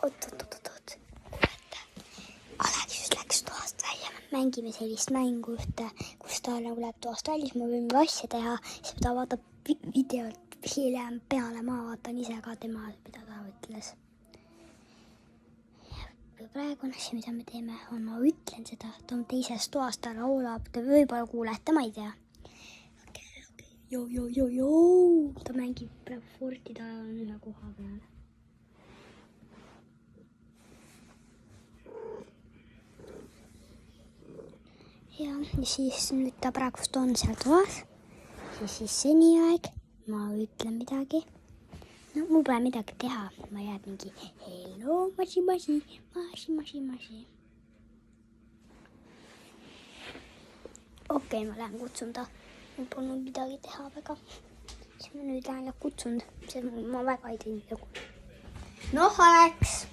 Oot. Aleksis läks toast välja. Mängime sellist mängu ühte, kus ta nagu läheb toast välja, siis ma võin asja teha, siis ta vaatab videot hiljem peale, ma vaatan ise ka tema, mida ta ütles. Ja praegu on asja, mida me teeme, on ma ütlen seda, ta on teises toas, ta laulab, ta võib-olla kuulete, ma ei tea. Joo, ta mängib praegu Forti, ta on ühe koha peal. Ja siis nüüd ta praegust on seal toas. Siis seni aeg ma ütlen midagi. No mul pole midagi teha. Ma jääb mingi hello, masi. Okei, ma lähen kutsun ta. Mul polnud midagi teha väga. Siis ma nüüd lähen ja kutsun. Ma väga ei teinud. Noh, Aleks.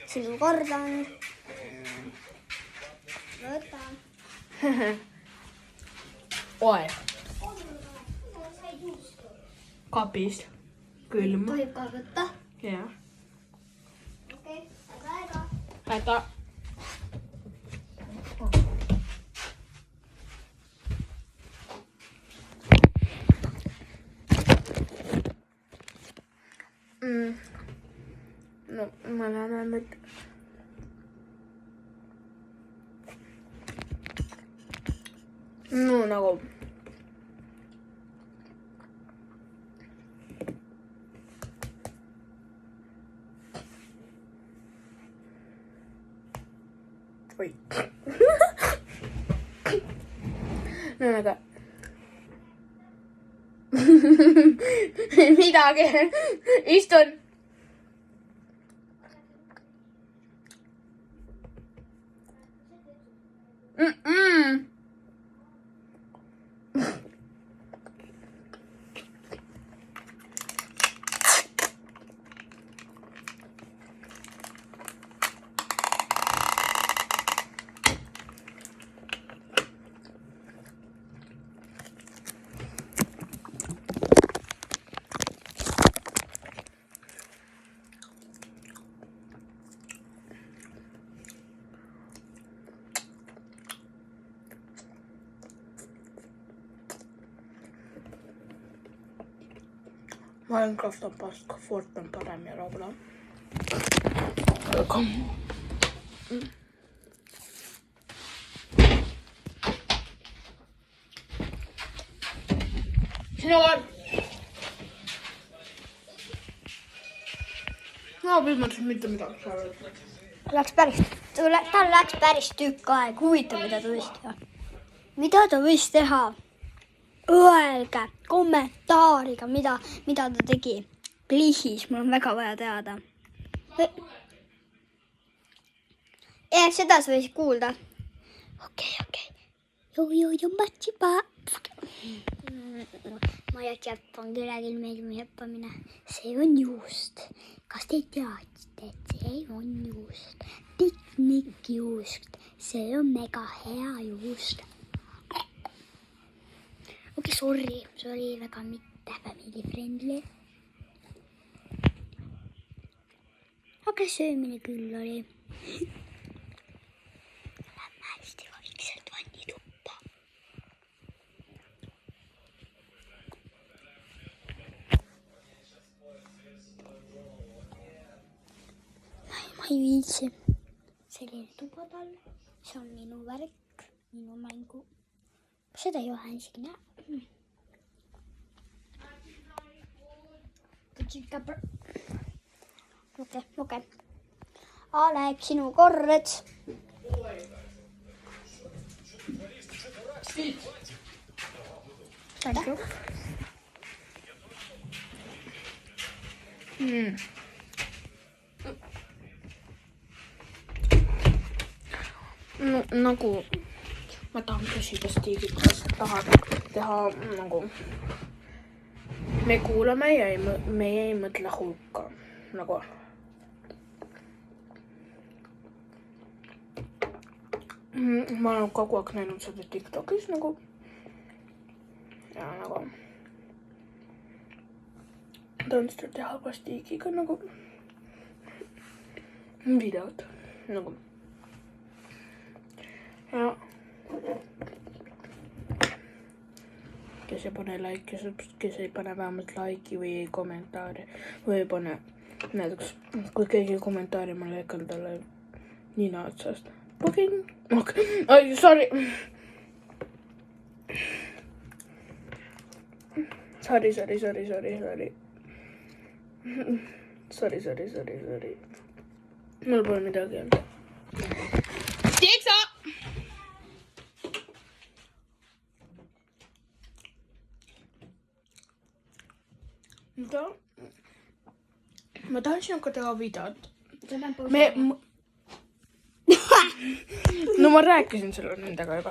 Sinu kord on. Võta. Oe. Kapist. Külm. Tohib ka võtta? Jah. Okei, aega. Häda. No, ma näen nüüd. No nagu. Oi. No aga. Midagi. Istun. Minecraft on paska, Fort on parem ja Roblox. Sinu kord. No, viimaselt mitte midagi sa ütled. Tal läks päris tükk aeg. Huvitav, mida ta võis teha. Mida ta võis teha? Öelge kommentaariga, mida ta tegi. Please, mul on väga vaja teada. Seda sa võisid kuulda. Okei. Joo, matsipa. Ma jätpan kellelgi meeldima jäppamine. See on juust. Kas te teadsite, et see on juust? Piknikjuust. See on mega hea juust. Okei, sorry. See oli väga mitte family friendly. Aga söömine küll oli. Lähme hästi vaikselt vannituppa. Ma ei viitsi. Selline tuba tal. See on minu värk, minu mängu. Seda ei ole isegi näha. Okei. Aleks, sinu kord. Thank you. No, nagu ma tahan küsida Stiigilt, kas tahad teha nagu me kuulame ja meie ei mõtle hulka nagu. Ma olen kogu aeg näinud seda TikTokis nagu ja nagu tahan seda teha pastiigiga nagu videot nagu. Ja kes ei pane like, kes ei pane vähemalt like'i või kommentaari või ei pane näiteks, kui keegi kommentaari ma lõikan talle nina otsast. Ai, sorry. Sorry. Mul pole midagi öelda. Tiksa! Ma tahan sinuga teha videot. No ma rääkisin sulle nendega juba.